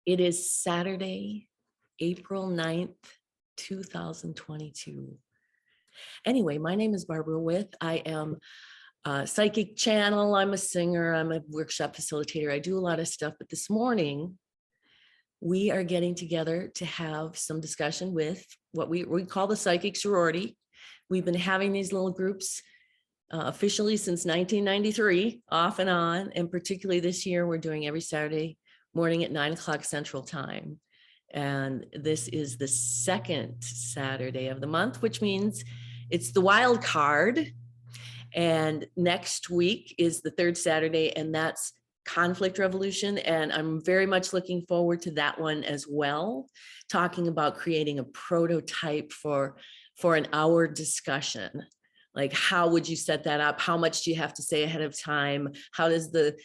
It is Saturday, April 9th, 2022. Anyway, my name is Barbara With. I am a psychic channel. I'm a singer. I'm a workshop facilitator. I do a lot of stuff. But this morning, we are getting together to have some discussion with what we call the psychic sorority. We've been having these little groups officially since 1993, off and on. And particularly this year, we're doing every Saturday morning at 9 o'clock Central Time. And this is the second Saturday of the month, which means it's the wild card. And next week is the third Saturday, and that's conflict revolution. And I'm very much looking forward to that one as well, talking about creating a prototype for an hour discussion. Like, how would you set that up? How much do you have to say ahead of time? How does the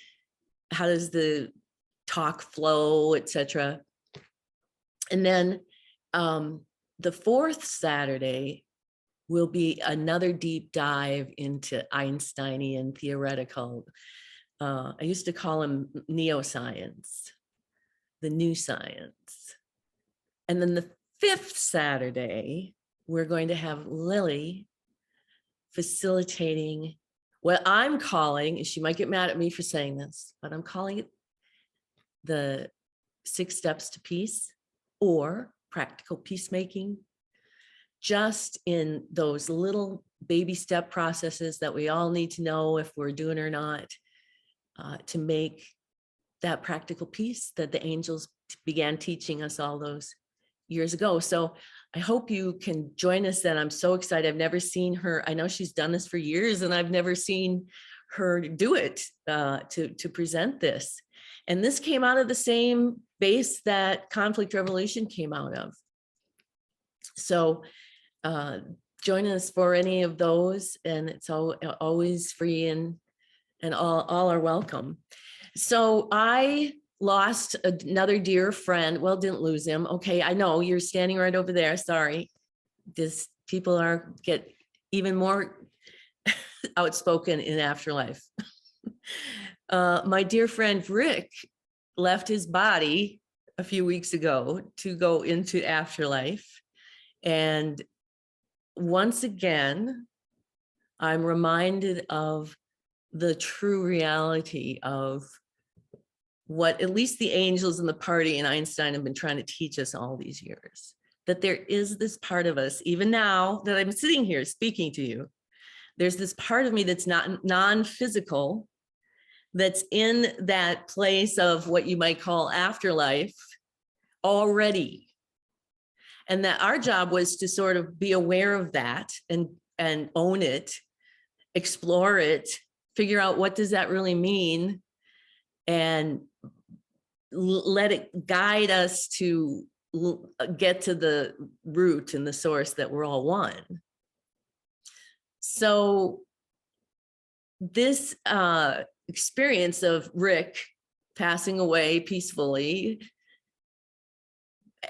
talk flow, etc. And then the fourth Saturday will be another deep dive into Einsteinian theoretical. I used to call him neoscience, the new science. And then the fifth Saturday, we're going to have Lily facilitating what I'm calling, she might get mad at me for saying this, but I'm calling it the 6 steps to peace, or practical peacemaking, just in those little baby step processes that we all need to know if we're doing or not, to make that practical peace that the angels began teaching us all those years ago. So I hope you can join us then. I'm so excited. I've never seen her. I know she's done this for years, and I've never seen her do it to present this. And this came out of the same base that conflict revolution came out of. So join us for any of those, and it's always free, and all are welcome. So I lost another dear friend. Well, didn't lose him. Okay, I know you're standing right over there. Sorry. People get even more outspoken in Afterlife. My dear friend Rick left his body a few weeks ago to go into Afterlife. And once again, I'm reminded of the true reality of what at least the angels and the party and Einstein have been trying to teach us all these years, that there is this part of us, even now that I'm sitting here speaking to you, there's this part of me that's not non-physical, that's in that place of what you might call afterlife already. And that our job was to sort of be aware of that and own it, explore it, figure out what does that really mean, and let it guide us to get to the root and the source that we're all one. So this experience of Rick passing away peacefully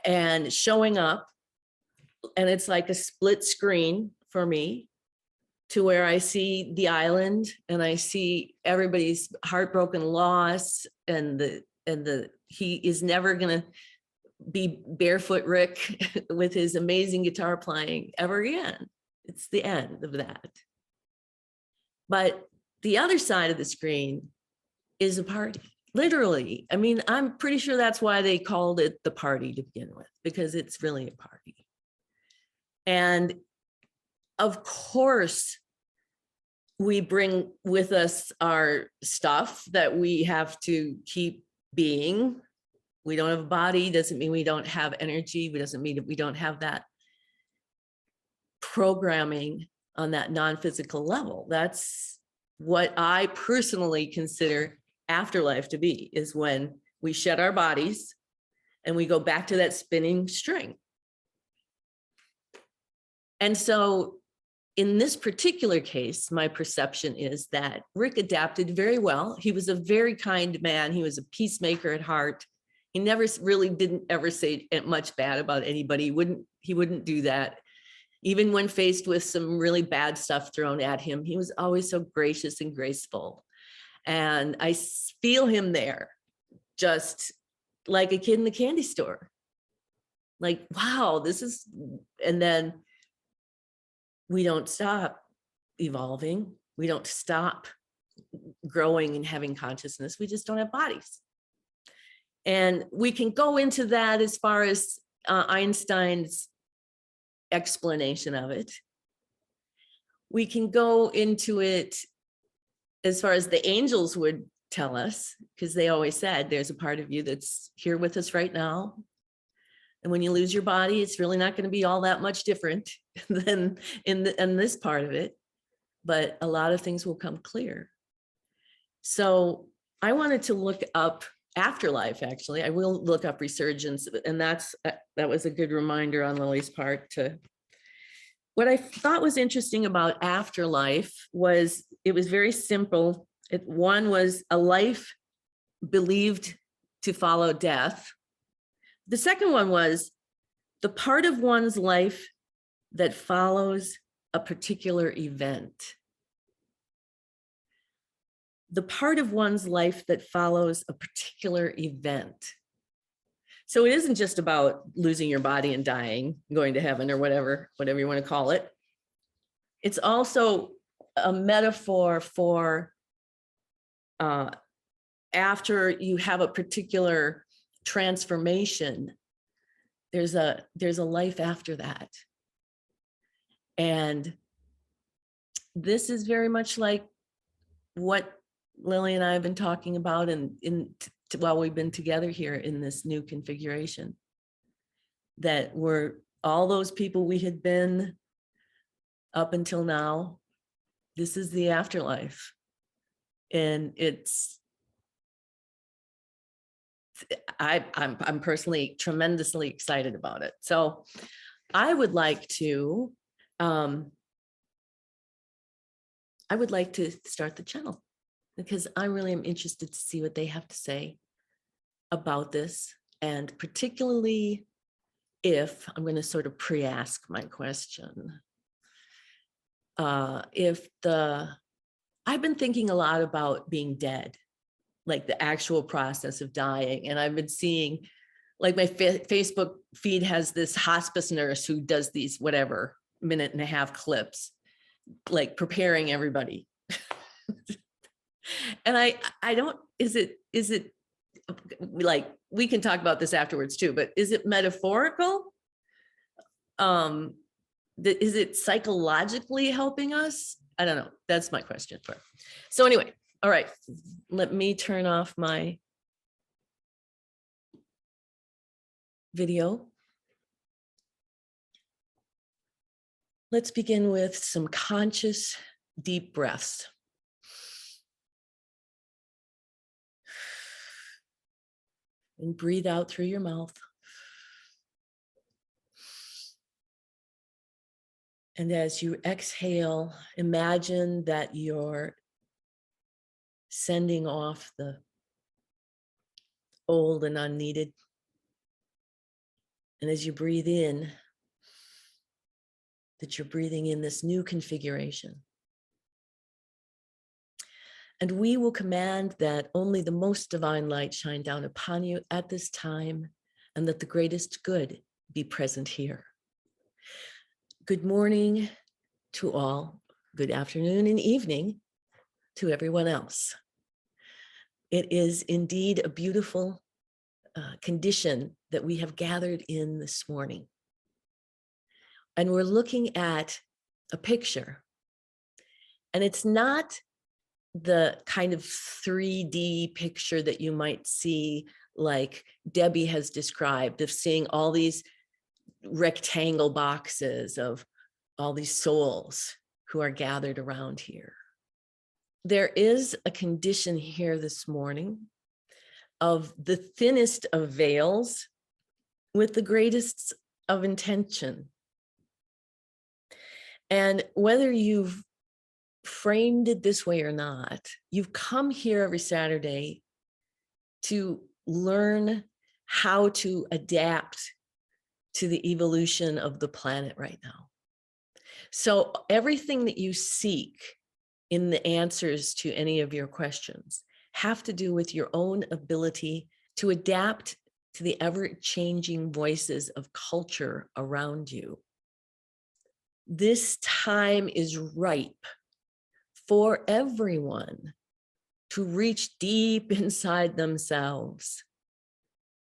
and showing up, and it's like a split screen for me, to where I see the island and I see everybody's heartbroken loss, and he is never gonna be barefoot Rick with his amazing guitar playing ever again. It's the end of that. But the other side of the screen is a party, literally. I mean, I'm pretty sure that's why they called it the party to begin with, because it's really a party. And of course, we bring with us our stuff that we have to keep being. We don't have a body, doesn't mean we don't have energy. It doesn't mean that we don't have that programming on that non-physical level. That's what I personally consider afterlife to be, is when we shed our bodies and we go back to that spinning string. And so in this particular case, my perception is that Rick adapted very well. He was a very kind man. He was a peacemaker at heart. He never really didn't ever say much bad about anybody. He wouldn't do that. Even when faced with some really bad stuff thrown at him, he was always so gracious and graceful. And I feel him there, just like a kid in the candy store. Like, wow, this is, and then we don't stop evolving. We don't stop growing and having consciousness. We just don't have bodies. And we can go into that as far as Einstein's explanation of it. We can go into it as far as the angels would tell us, because they always said there's a part of you that's here with us right now. And when you lose your body, it's really not going to be all that much different than in this part of it. But a lot of things will come clear. So I wanted to look up Afterlife, actually. I will look up resurgence. And that was a good reminder on Lily's part. What I thought was interesting about Afterlife was it was very simple. One was a life believed to follow death. The second one was the part of one's life that follows a particular event. The part of one's life that follows a particular event. So it isn't just about losing your body and dying, going to heaven or whatever you want to call it. It's also a metaphor for after you have a particular transformation, there's a life after that. And this is very much like what Lily and I have been talking about while we've been together here in this new configuration, that we're all those people we had been up until now. This is the afterlife. And I'm personally tremendously excited about it. So I would like to start the channel, because I really am interested to see what they have to say about this. And particularly if I'm going to sort of pre-ask my question. I've been thinking a lot about being dead, like the actual process of dying. And I've been seeing, like my Facebook feed has this hospice nurse who does these whatever minute and a half clips, like preparing everybody. And I don't, is it like, we can talk about this afterwards too, but is it metaphorical? Is it psychologically helping us? I don't know. That's my question. So anyway, all right, let me turn off my video. Let's begin with some conscious deep breaths. And breathe out through your mouth. And as you exhale, imagine that you're sending off the old and unneeded. And as you breathe in, that you're breathing in this new configuration. And we will command that only the most divine light shine down upon you at this time, and that the greatest good be present here. Good morning to all. Good afternoon and evening to everyone else. It is indeed a beautiful condition that we have gathered in this morning. And we're looking at a picture. And it's not the kind of 3D picture that you might see, like Debbie has described, of seeing all these rectangle boxes of all these souls who are gathered around here. There is a condition here this morning of the thinnest of veils with the greatest of intention. And whether you've framed it this way or not, you've come here every Saturday to learn how to adapt to the evolution of the planet right now. So everything that you seek in the answers to any of your questions have to do with your own ability to adapt to the ever-changing voices of culture around you. This time is ripe for everyone to reach deep inside themselves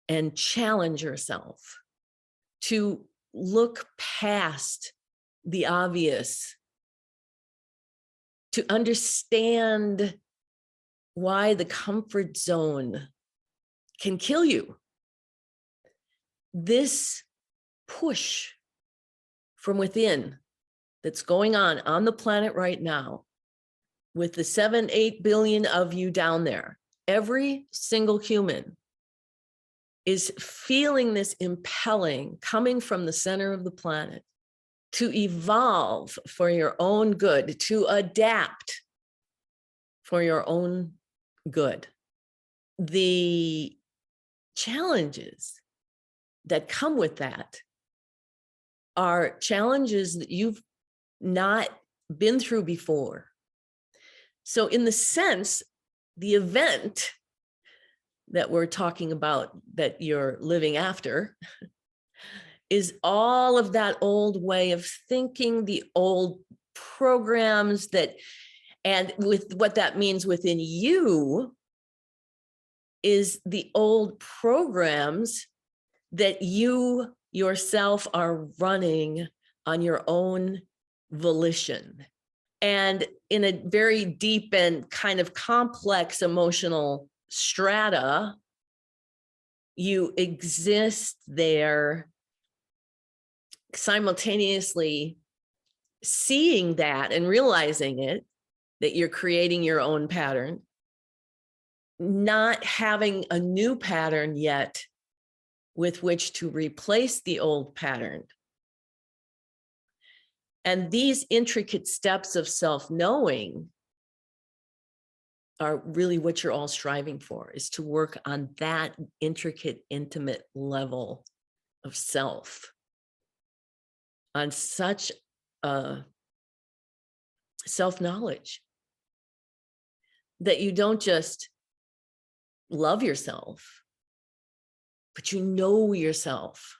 and challenge yourself, to look past the obvious, to understand why the comfort zone can kill you. This push from within that's going on the planet right now, with the 7-8 billion of you down there, every single human is feeling this impelling coming from the center of the planet to evolve for your own good, to adapt for your own good. The challenges that come with that are challenges that you've not been through before. So in the sense, the event that we're talking about that you're living after is all of that old way of thinking, the old programs that, and with what that means within you is the old programs that you yourself are running on your own volition. And in a very deep and kind of complex emotional strata, you exist there simultaneously seeing that and realizing it, that you're creating your own pattern, not having a new pattern yet with which to replace the old pattern. And these intricate steps of self-knowing are really what you're all striving for, is to work on that intricate, intimate level of self on such a self-knowledge that you don't just love yourself, but you know yourself,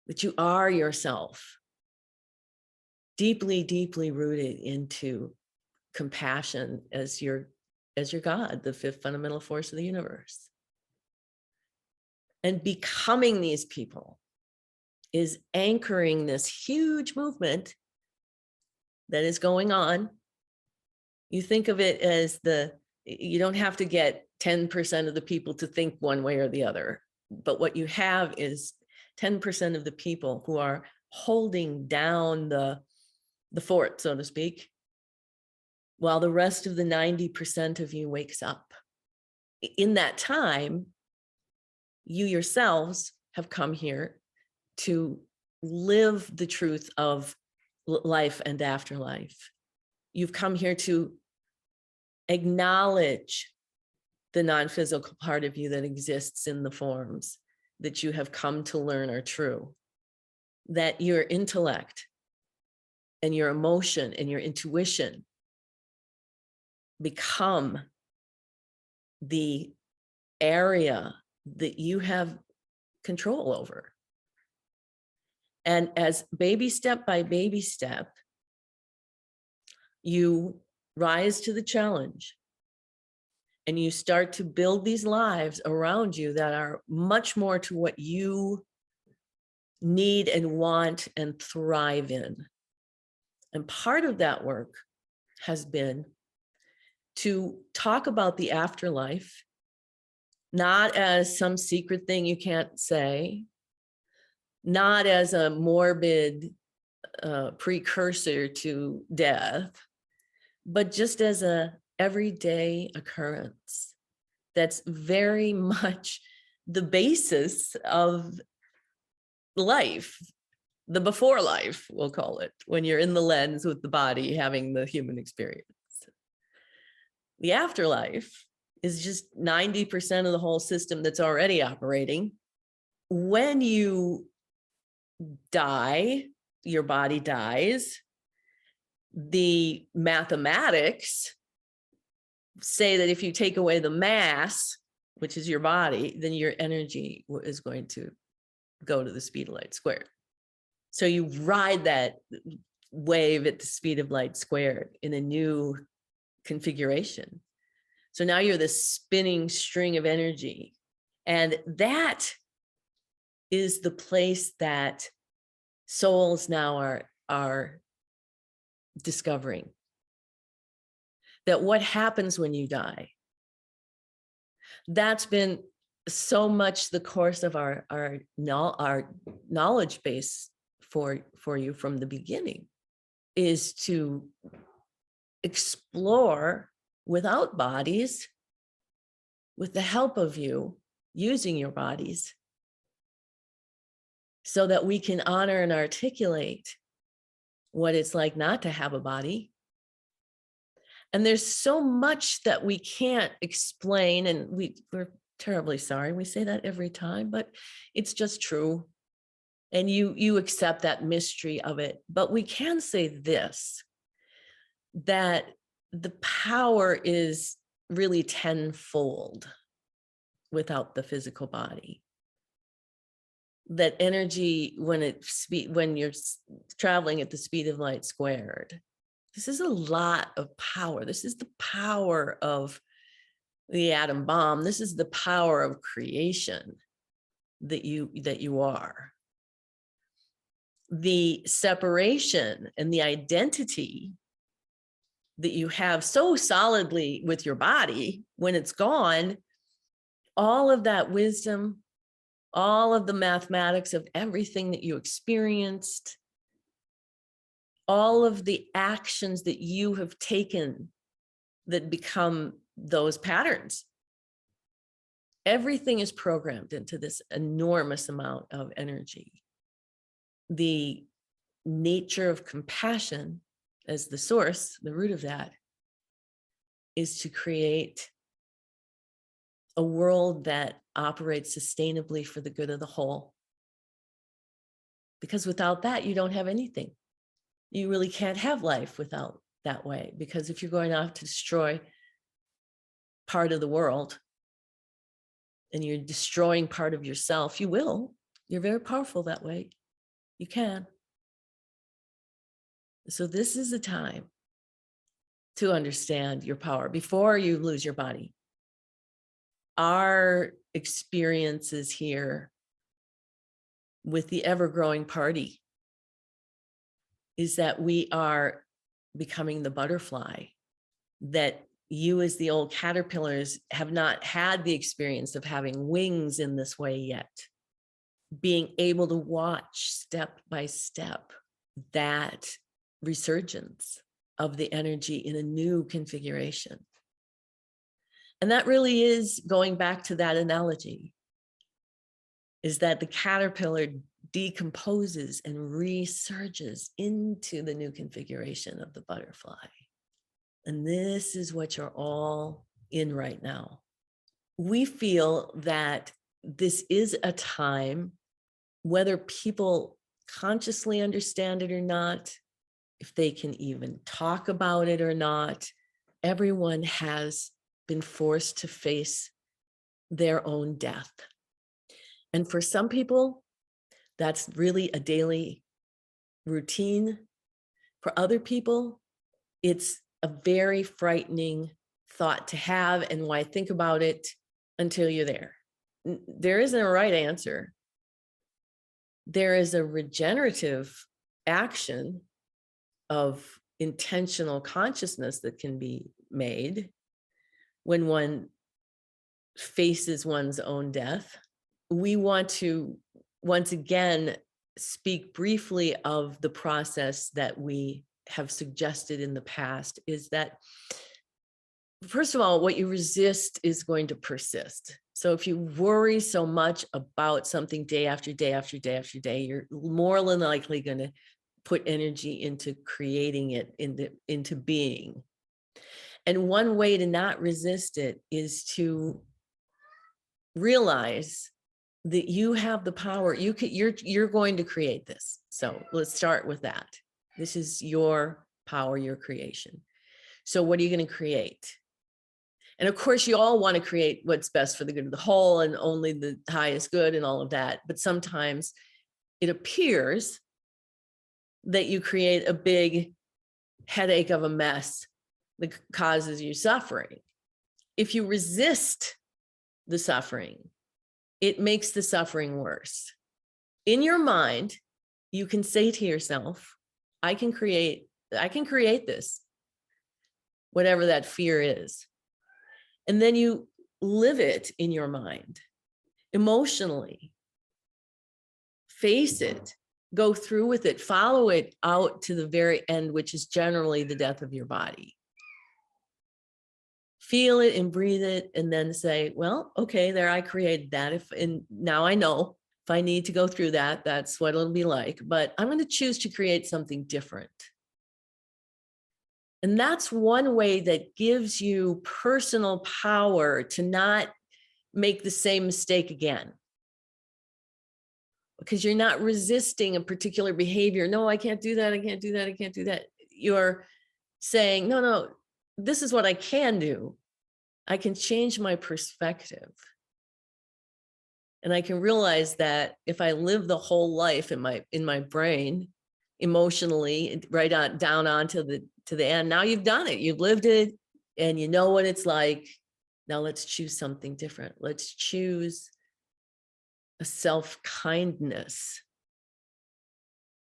that you are yourself, deeply, deeply rooted into compassion as your God, the fifth fundamental force of the universe. And becoming these people is anchoring this huge movement that is going on. You think of it as you don't have to get 10% of the people to think one way or the other, but what you have is 10% of the people who are holding down the fort, so to speak, while the rest of the 90% of you wakes up. In that time, you yourselves have come here to live the truth of life and afterlife. You've come here to acknowledge the non-physical part of you that exists in the forms that you have come to learn are true, that your intellect and your emotion and your intuition become the area that you have control over. And as baby step by baby step, you rise to the challenge and you start to build these lives around you that are much more to what you need and want and thrive in. And part of that work has been to talk about the afterlife, not as some secret thing you can't say, not as a morbid precursor to death, but just as a everyday occurrence that's very much the basis of life, the before life, we'll call it, when you're in the lens with the body having the human experience. The afterlife is just 90% of the whole system that's already operating. When you die, your body dies. The mathematics say that if you take away the mass which is your body, then your energy is going to go to the speed of light squared. So you ride that wave at the speed of light squared in a new configuration. So now you're this spinning string of energy. And that is the place that souls now are discovering. That what happens when you die, that's been so much the course of our knowledge base for you from the beginning, is to explore without bodies, with the help of you using your bodies, so that we can honor and articulate what it's like not to have a body. And there's so much that we can't explain, and we're terribly sorry. We say that every time, but it's just true. And you accept that mystery of it. But we can say this, that the power is really tenfold without the physical body. That energy, when you're traveling at the speed of light squared, this is a lot of power. This is the power of the atom bomb. This is the power of creation that you are. The separation and the identity that you have so solidly with your body, when it's gone, all of that wisdom, all of the mathematics of everything that you experienced, all of the actions that you have taken that become those patterns, everything is programmed into this enormous amount of energy. The nature of compassion as the source, the root of that, is to create a world that operates sustainably for the good of the whole. Because without that, you don't have anything. You really can't have life without that way. Because if you're going off to destroy part of the world and you're destroying part of yourself, you will. You're very powerful that way. You can. So this is the time to understand your power before you lose your body. Our experiences here with the ever-growing party is that we are becoming the butterfly, that you as the old caterpillars have not had the experience of having wings in this way yet. Being able to watch step by step that resurgence of the energy in a new configuration. And that really is going back to that analogy, is that the caterpillar decomposes and resurges into the new configuration of the butterfly. And this is what you're all in right now. We feel that this is a time, whether people consciously understand it or not, if they can even talk about it or not, everyone has been forced to face their own death. And for some people, that's really a daily routine. For other people, it's a very frightening thought to have, and why think about it until you're there. There isn't a right answer. There is a regenerative action of intentional consciousness that can be made when one faces one's own death. We want to once again speak briefly of the process that we have suggested in the past, is that, first of all, what you resist is going to persist. So if you worry so much about something day after day after day after day, you're more than likely going to put energy into creating it into being. And one way to not resist it is to realize that you have the power. You're going to create this. So let's start with that. This is your power, your creation. So what are you going to create? And of course, you all want to create what's best for the good of the whole and only the highest good and all of that. But sometimes it appears that you create a big headache of a mess that causes you suffering. If you resist the suffering, it makes the suffering worse. In your mind, you can say to yourself, I can create this, whatever that fear is. And then you live it in your mind, emotionally, face it, go through with it, follow it out to the very end, which is generally the death of your body. Feel it and breathe it, and then say, well, okay, there, I created that. And now I know if I need to go through that, that's what it'll be like, but I'm going to choose to create something different. And that's one way that gives you personal power to not make the same mistake again. Because you're not resisting a particular behavior. No, I can't do that. I can't do that. I can't do that. You're saying, no, this is what I can do. I can change my perspective. And I can realize that if I live the whole life in my brain, emotionally, right on down on to the end, now you've done it. You've lived it and you know what it's like. Now let's choose something different. Let's choose a self-kindness.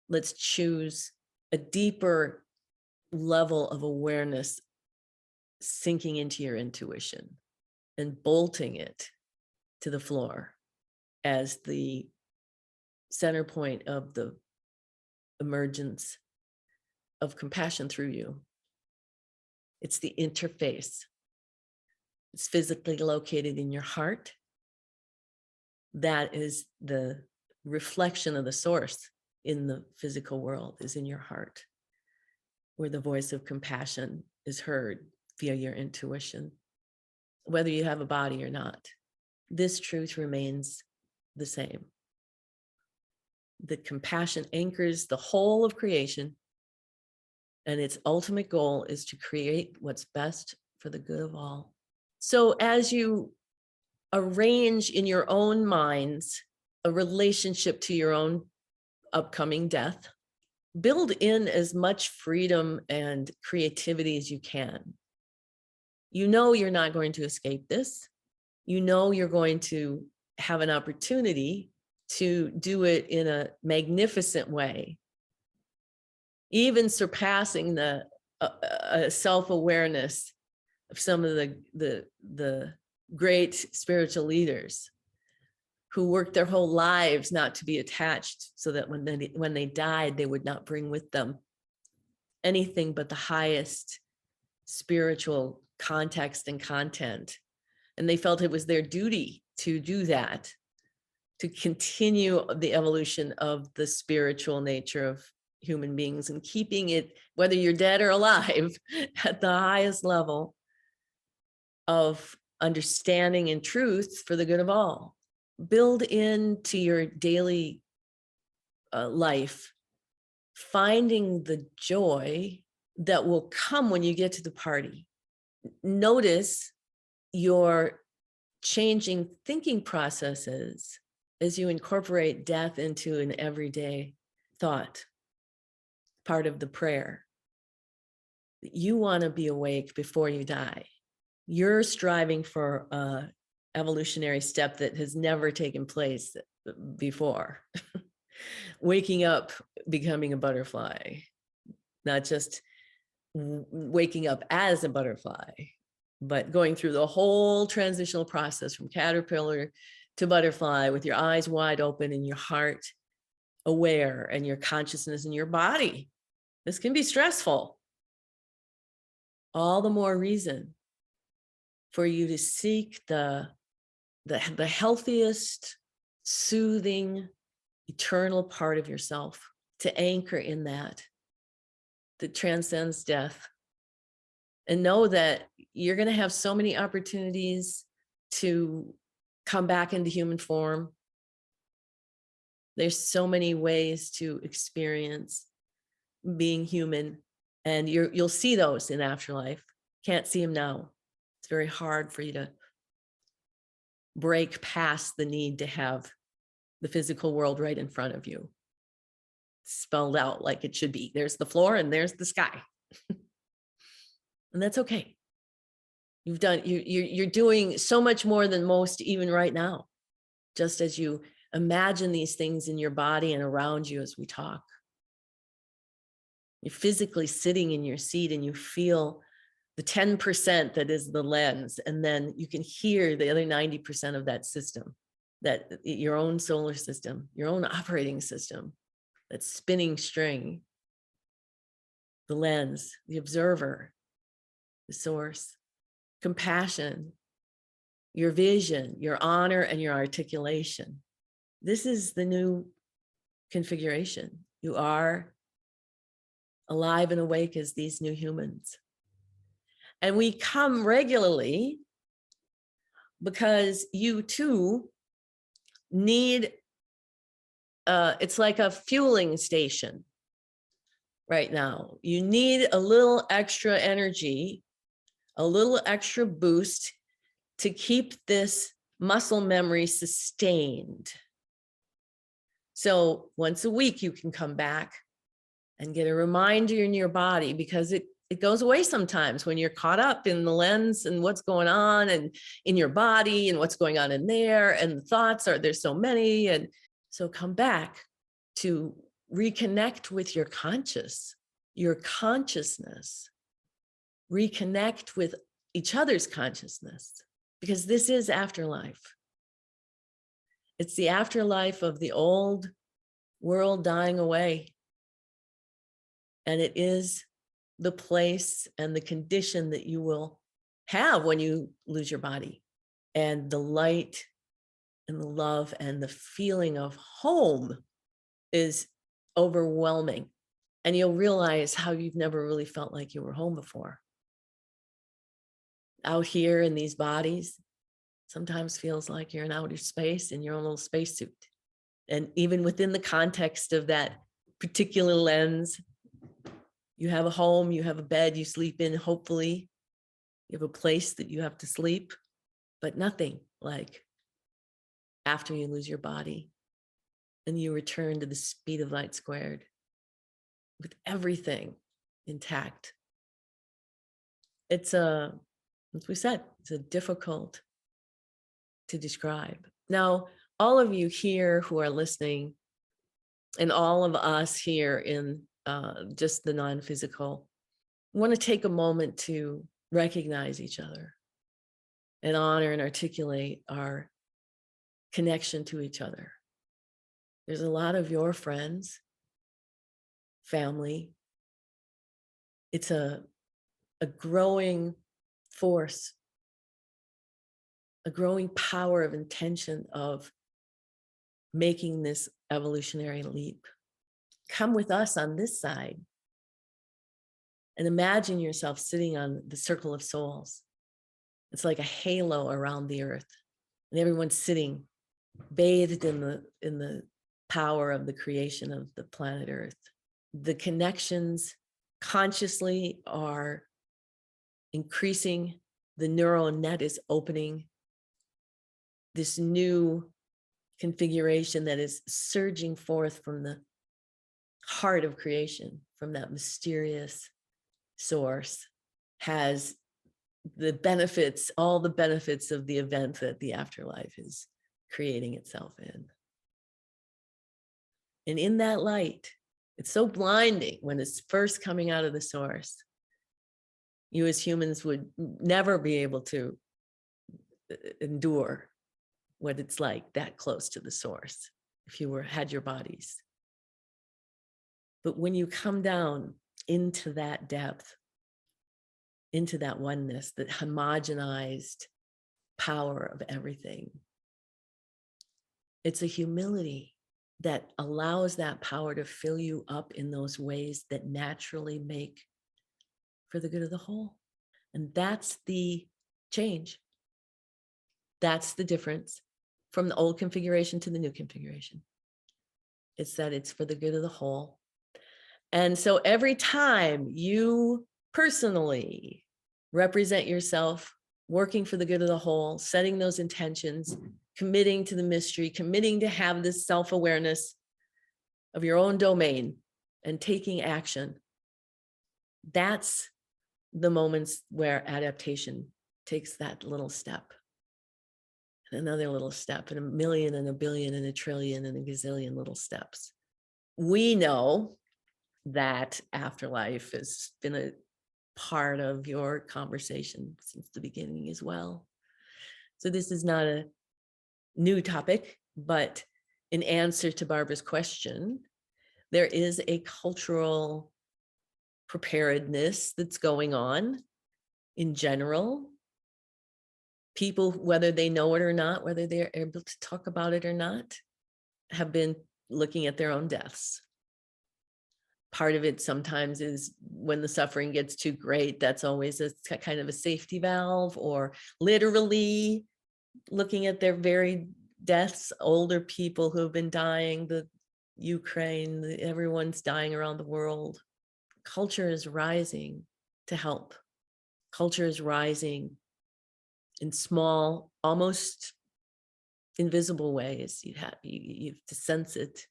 Let's choose a deeper level of awareness, sinking into your intuition and bolting it to the floor as the center point of the emergence of compassion through you. It's the interface. It's physically located in your heart. That is the reflection of the source in the physical world, is in your heart, where the voice of compassion is heard via your intuition, whether you have a body or not. This truth remains the same. That compassion anchors the whole of creation, and its ultimate goal is to create what's best for the good of all. So as you arrange in your own minds a relationship to your own upcoming death, build in as much freedom and creativity as you can. You know you're not going to escape this. You know you're going to have an opportunity to do it in a magnificent way, even surpassing the self-awareness of some of the great spiritual leaders who worked their whole lives not to be attached, so that when they died, they would not bring with them anything but the highest spiritual context and content. And they felt it was their duty to do that, to continue the evolution of the spiritual nature of human beings and keeping it, whether you're dead or alive, at the highest level of understanding and truth for the good of all. Build into your daily life, finding the joy that will come when you get to the party. Notice your changing thinking processes as you incorporate death into an everyday thought, part of the prayer. You want to be awake before you die. You're striving for an evolutionary step that has never taken place before. Waking up, becoming a butterfly, not just waking up as a butterfly, but going through the whole transitional process from caterpillar to butterfly with your eyes wide open and your heart aware and your consciousness in your body. This can be stressful. All the more reason for you to seek the healthiest, soothing, eternal part of yourself, to anchor in that transcends death. And know that you're going to have so many opportunities to come back into human form. There's so many ways to experience being human, and you'll see those in afterlife. Can't see them now. It's very hard for you to break past the need to have the physical world right in front of you, spelled out like it should be. There's the floor and there's the sky. And that's okay. You're doing so much more than most even right now, just as you imagine these things in your body and around you as we talk. You're physically sitting in your seat and you feel the 10% that is the lens, and then you can hear the other 90% of that system, that your own solar system, your own operating system, that spinning string, the lens, the observer, the source, compassion, your vision, your honor, and your articulation. This is the new configuration. You are alive and awake as these new humans. And we come regularly because you too need, it's like a fueling station right now. You need a little extra energy, a little extra boost to keep this muscle memory sustained. So once a week, you can come back and get a reminder in your body, because it goes away sometimes when you're caught up in the lens and what's going on and in your body and what's going on in there, and the thoughts are, there's so many. And so come back to reconnect with your consciousness, reconnect with each other's consciousness, because this is afterlife. It's the afterlife of the old world dying away. And it is the place and the condition that you will have when you lose your body. And the light and the love and the feeling of home is overwhelming. And you'll realize how you've never really felt like you were home before. Out here in these bodies, sometimes feels like you're in outer space in your own little spacesuit. And even within the context of that particular lens, you have a home, you have a bed you sleep in, hopefully. You have a place that you have to sleep, but nothing like after you lose your body and you return to the speed of light squared with everything intact. It's as we said, it's difficult to describe. Now, all of you here who are listening, and all of us here in just the non-physical, want to take a moment to recognize each other and honor and articulate our connection to each other. There's a lot of your friends, family. It's a growing force, a growing power of intention of making this evolutionary leap. Come with us on this side and imagine yourself sitting on the circle of souls. It's like a halo around the earth, and everyone's sitting bathed in the power of the creation of the planet Earth. The connections consciously are increasing. The neural net is opening. This new configuration that is surging forth from the heart of creation, from that mysterious source, has the benefits, all the benefits of the event that the afterlife is creating itself in. And in that light, it's so blinding when it's first coming out of the source. You as humans would never be able to endure what it's like that close to the source if you had your bodies. But when you come down into that depth, into that oneness, that homogenized power of everything, it's a humility that allows that power to fill you up in those ways that naturally make for the good of the whole. And that's the change. That's the difference from the old configuration to the new configuration. It's that it's for the good of the whole. And so every time you personally represent yourself working for the good of the whole, setting those intentions, committing to the mystery, committing to have this self-awareness of your own domain and taking action. That's the moments where adaptation takes that little step, and another little step, and a million and a billion and a trillion and a gazillion little steps. We know that Afterlife has been a part of your conversation since the beginning as well. So this is not a new topic, but in answer to Barbara's question, there is a cultural preparedness that's going on in general. People, whether they know it or not, whether they're able to talk about it or not, have been looking at their own deaths. Part of it sometimes is when the suffering gets too great, that's always a kind of a safety valve, or literally looking at their very deaths, older people who have been dying, the Ukraine, everyone's dying around the world. Culture is rising to help. Culture is rising in small, almost invisible ways. You have to sense it,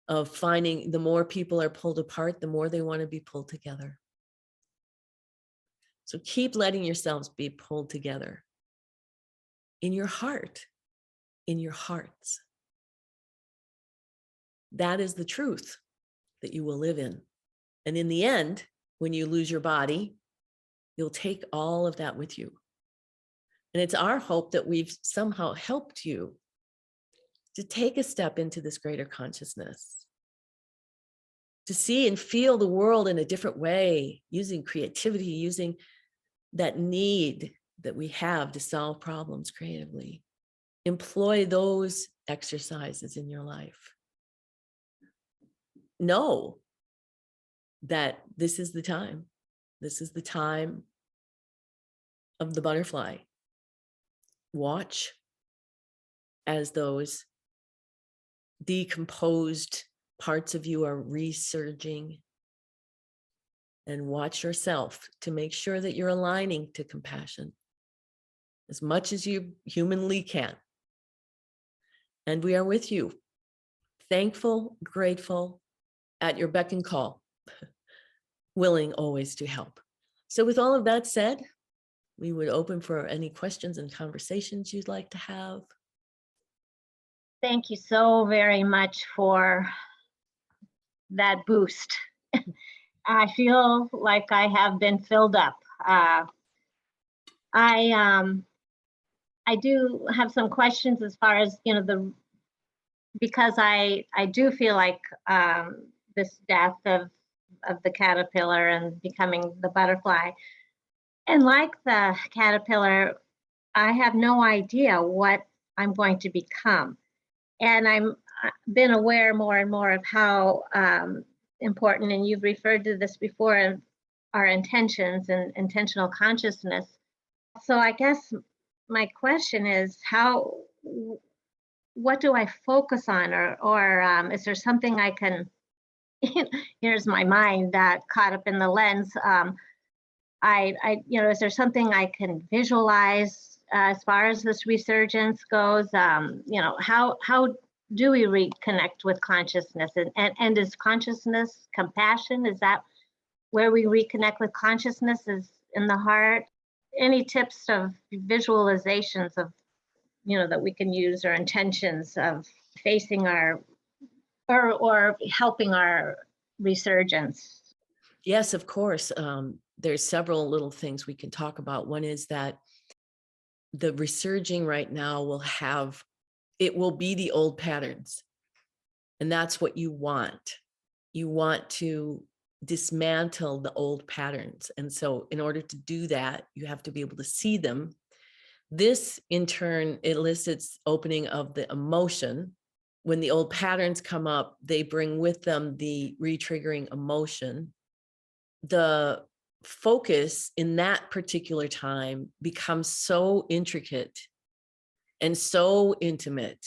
of finding the more people are pulled apart, the more they want to be pulled together. So keep letting yourselves be pulled together in your heart, in your hearts. That is the truth that you will live in. And in the end, when you lose your body, you'll take all of that with you. And it's our hope that we've somehow helped you to take a step into this greater consciousness, to see and feel the world in a different way, using creativity, using that need that we have to solve problems creatively. Employ those exercises in your life. Know that this is the time. This is the time of the butterfly. Watch as those decomposed parts of you are resurging, and watch yourself to make sure that you're aligning to compassion as much as you humanly can. And we are with you, thankful, grateful, at your beck and call, willing always to help. So with all of that said, we would open for any questions and conversations you'd like to have. Thank you so very much for that boost. I feel like I have been filled up. I do have some questions as far as, because I do feel like this death of the caterpillar and becoming the butterfly. And like the caterpillar, I have no idea what I'm going to become. And I've been aware more and more of how important, and you've referred to this before, our intentions and intentional consciousness. So I guess my question is, what do I focus on, or is there something I can, here's my mind that caught up in the lens. Is there something I can visualize as far as this resurgence goes? How do we reconnect with consciousness? And is consciousness compassion? Is that where we reconnect with consciousness, is in the heart? Any tips of visualizations of, that we can use, or intentions of facing our, or helping our resurgence? Yes, of course. There's several little things we can talk about. One is that the resurging right now will be the old patterns. And that's what you want. You want to dismantle the old patterns. And so in order to do that, you have to be able to see them. This in turn elicits opening of the emotion. When the old patterns come up, they bring with them the re-triggering emotion. The focus in that particular time becomes so intricate and so intimate,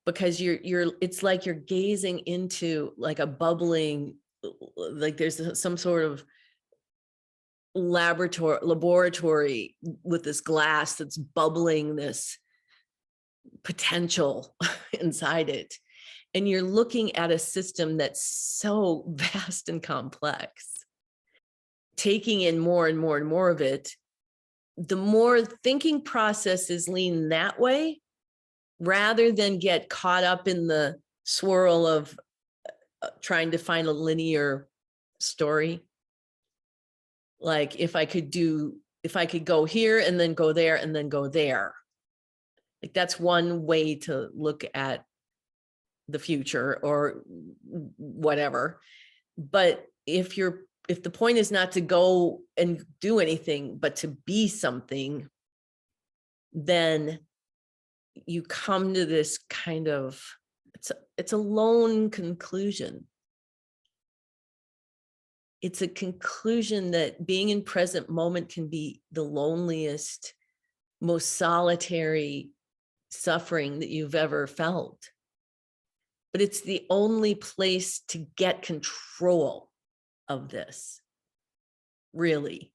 because it's like you're gazing into like a bubbling, like there's some sort of laboratory with this glass that's bubbling this potential inside it. And you're looking at a system that's so vast and complex. Taking in more and more and more of it, the more thinking processes lean that way, rather than get caught up in the swirl of trying to find a linear story. Like if I could go here and then go there and then go there. Like that's one way to look at the future or whatever. But if the point is not to go and do anything, but to be something, then you come to this kind of, it's a lone conclusion. It's a conclusion that being in present moment can be the loneliest, most solitary suffering that you've ever felt. But it's the only place to get control of this, really.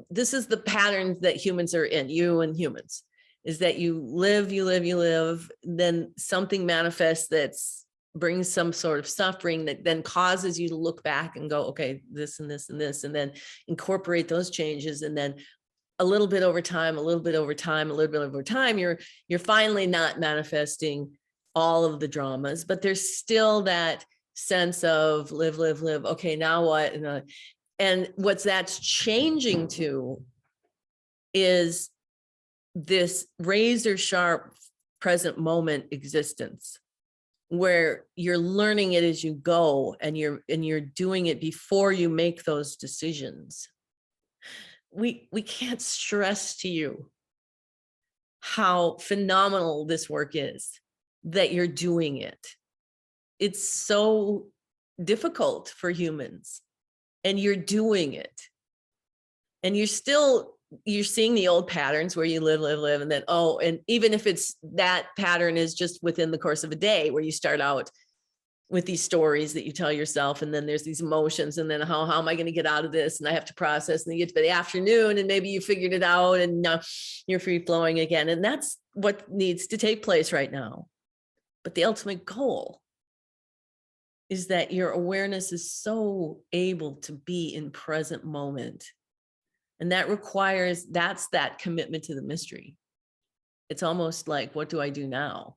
This is the patterns that humans are in, you and humans, is that you live, then something manifests that's brings some sort of suffering that then causes you to look back and go, okay, this and this and this, and then incorporate those changes. And then a little bit over time, you're finally not manifesting all of the dramas, but there's still that sense of live. Okay, now what? And what's that's changing to is this razor sharp present moment existence, where you're learning it as you go, and you're doing it before you make those decisions. We can't stress to you how phenomenal this work is, that you're doing it. It's so difficult for humans, and you're doing it. And you're seeing the old patterns where you live, and then, and even if it's that pattern is just within the course of a day, where you start out with these stories that you tell yourself, and then there's these emotions, and then how am I going to get out of this? And I have to process, and then you get to the afternoon, and maybe you figured it out, and now you're free flowing again. And that's what needs to take place right now. But the ultimate goal is that your awareness is so able to be in present moment. And that requires, that's that commitment to the mystery. It's almost like, what do I do now?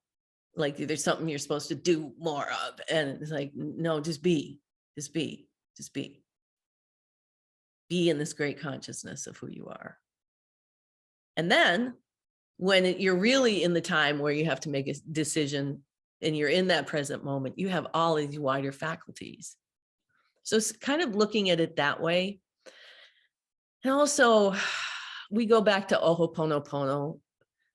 Like there's something you're supposed to do more of. And it's like, no, just be. Be in this great consciousness of who you are. And then when you're really in the time where you have to make a decision and you're in that present moment, you have all these wider faculties. So it's kind of looking at it that way. And also, we go back to Ho'oponopono,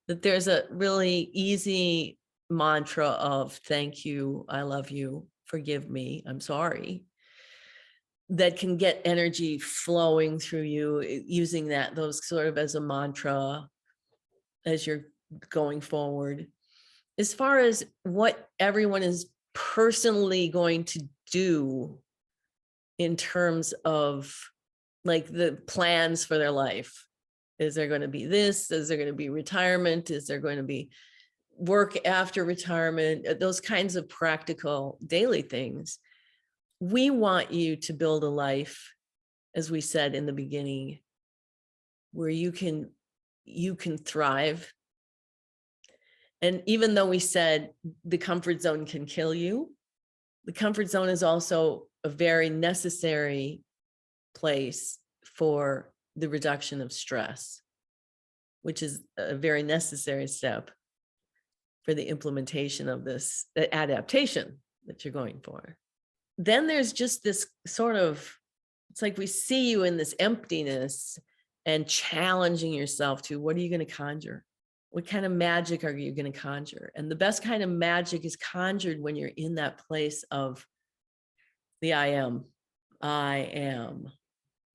that there's a really easy mantra of thank you, I love you, forgive me, I'm sorry, that can get energy flowing through you, using those sort of as a mantra as you're going forward. As far as what everyone is personally going to do in terms of like the plans for their life. Is there going to be this? Is there going to be retirement? Is there going to be work after retirement? Those kinds of practical daily things. We want you to build a life, as we said in the beginning, where you can thrive. And even though we said the comfort zone can kill you, the comfort zone is also a very necessary place for the reduction of stress, which is a very necessary step for the implementation of this adaptation that you're going for. Then there's just this sort of, it's like we see you in this emptiness and challenging yourself to, what are you going to conjure? What kind of magic are you going to conjure? And the best kind of magic is conjured when you're in that place of the I am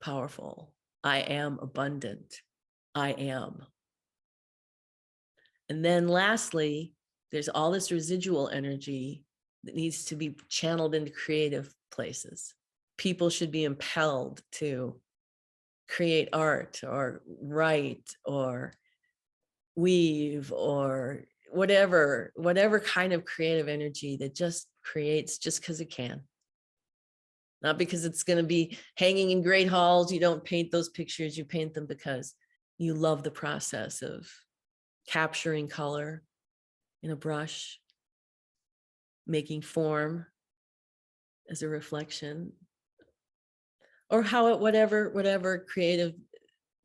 powerful. I am abundant. I am. And then lastly, there's all this residual energy that needs to be channeled into creative places. People should be impelled to create art or write or weave or whatever kind of creative energy that just creates just because it can. Not because it's going to be hanging in great halls. You don't paint those pictures. You paint them because you love the process of capturing color in a brush, making form as a reflection, or whatever creative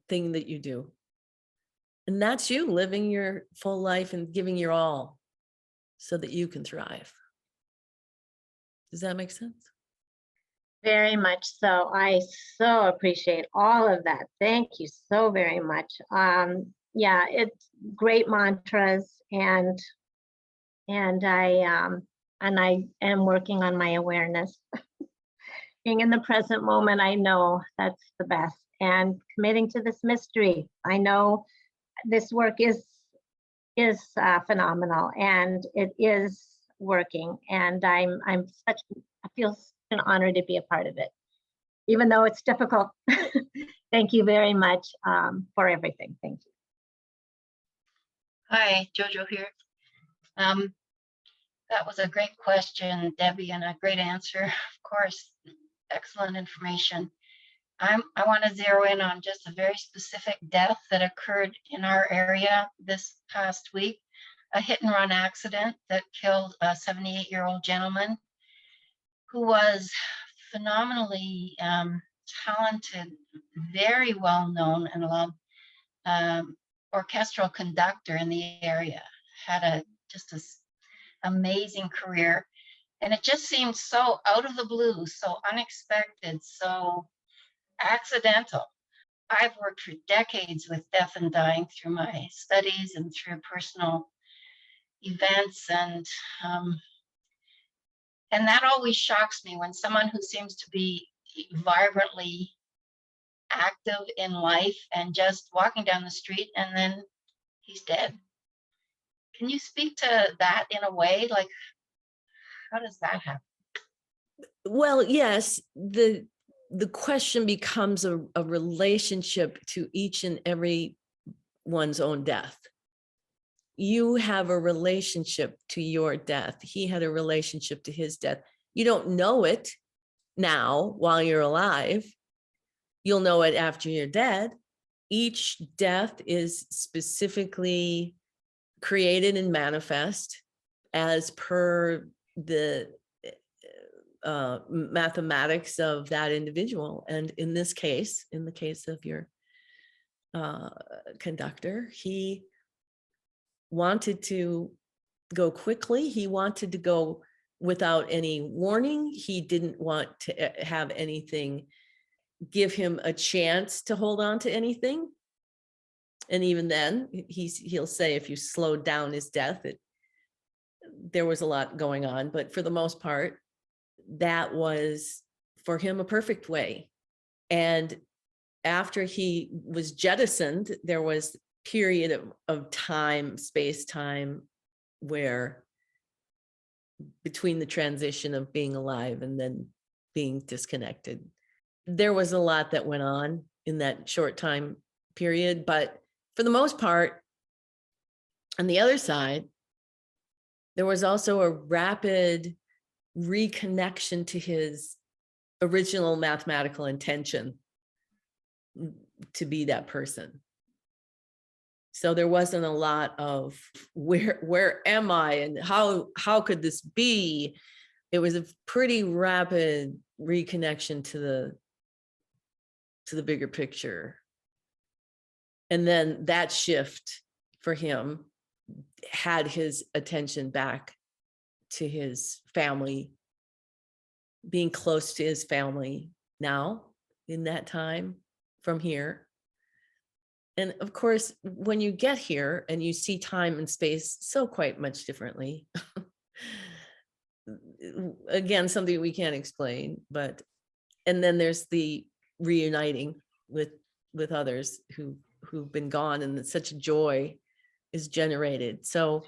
thing that you do. And that's you living your full life and giving your all so that you can thrive. Does that make sense? Very much so. I so appreciate all of that. Thank you so very much. Yeah, it's great mantras, and I am working on my awareness. Being in the present moment, I know that's the best, and committing to this mystery. I know this work is phenomenal, and it is working, and I feel such an honor to be a part of it, even though it's difficult. Thank you very much for everything. Thank you. Hi, Jojo here. That was a great question, Debbie, and a great answer. Of course, excellent information. I want to zero in on just a very specific death that occurred in our area this past week, a hit and run accident that killed a 78-year-old gentleman who was phenomenally talented, very well known and loved orchestral conductor in the area, had just this amazing career. And it just seemed so out of the blue, so unexpected, so accidental. I've worked for decades with death and dying through my studies and through personal events, and that always shocks me when someone who seems to be vibrantly active in life and just walking down the street and then he's dead. Can you speak to that in a way? Like, how does that happen? Well, yes, the question becomes a relationship to each and every one's own death. You have a relationship to your death. He had a relationship to his death. You don't know it now while you're alive. You'll know it after you're dead. Each death is specifically created and manifest as per the mathematics of that individual. And in this case, in the case of your conductor, he wanted to go quickly. He wanted to go without any warning. He didn't want to have anything give him a chance to hold on to anything. And even then, he'll say if you slowed down his death, there was a lot going on. But for the most part, that was for him a perfect way. And after he was jettisoned, there was a period of time, space-time, where between the transition of being alive and then being disconnected, there was a lot that went on in that short time period. But for the most part, on the other side, there was also a rapid reconnection to his original mathematical intention to be that person. So there wasn't a lot of where am I and how could this be? It was a pretty rapid reconnection to the bigger picture. And then that shift for him had his attention back to his family, being close to his family now in that time from here. And of course, when you get here and you see time and space so quite much differently, again, something we can't explain, and then there's the reuniting with others who've been gone, and such joy is generated. So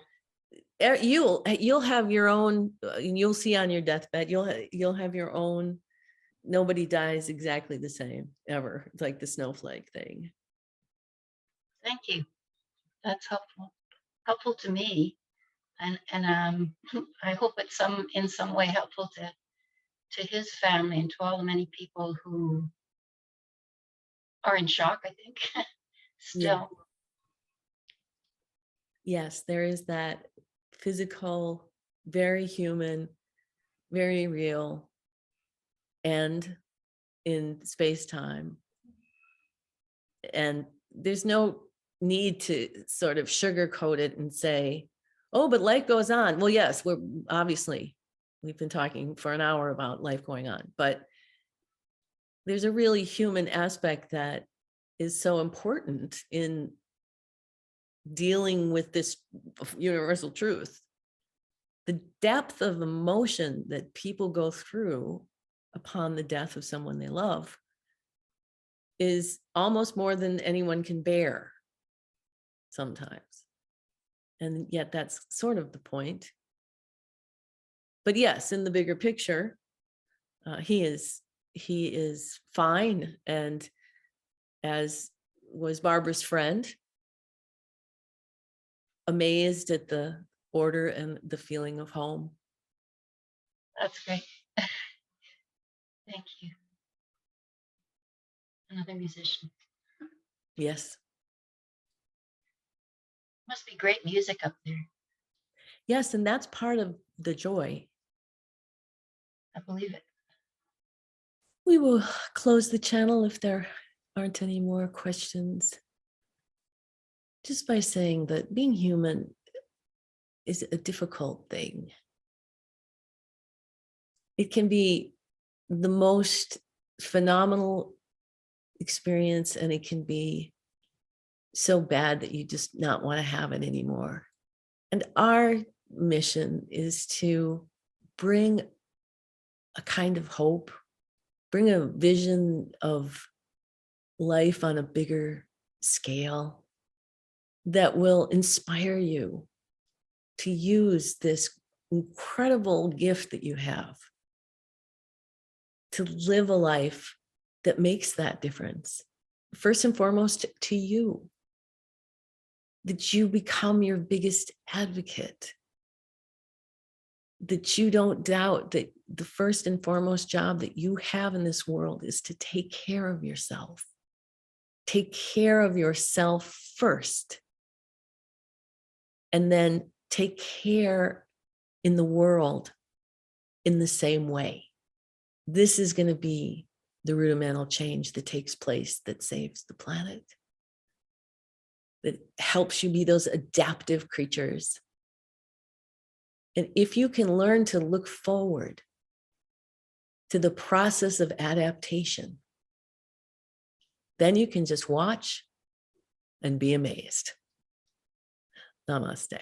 you'll have your own, you'll see on your deathbed, you'll have your own nobody dies exactly the same ever. It's like the snowflake thing. Thank you. That's helpful to me. And I hope it's in some way helpful to his family and to all the many people who are in shock, I think, Yeah. still. Yes, there is that physical, very human, very real end in space-time. And there's no need to sort of sugarcoat it and say, oh, but life goes on. Well, yes, we've been talking for an hour about life going on, but there's a really human aspect that is so important in dealing with this universal truth. The depth of emotion that people go through upon the death of someone they love is almost more than anyone can bear sometimes. And yet that's sort of the point. But yes, in the bigger picture, he is fine. And as was Barbara's friend, amazed at the order and the feeling of home. That's great. Thank you. Another musician. Yes. Must be great music up there. Yes, and that's part of the joy. I believe it. We will close the channel if there aren't any more questions. Just by saying that being human is a difficult thing. It can be the most phenomenal experience, and it can be so bad that you just not want to have it anymore. And our mission is to bring a kind of hope, bring a vision of life on a bigger scale that will inspire you to use this incredible gift that you have to live a life that makes that difference. First and foremost, to you, that you become your biggest advocate, that you don't doubt that the first and foremost job that you have in this world is to take care of yourself. Take care of yourself first, and then take care in the world in the same way. This is going to be the rudimental change that takes place that saves the planet, that helps you be those adaptive creatures. And if you can learn to look forward to the process of adaptation, then you can just watch and be amazed. Namaste.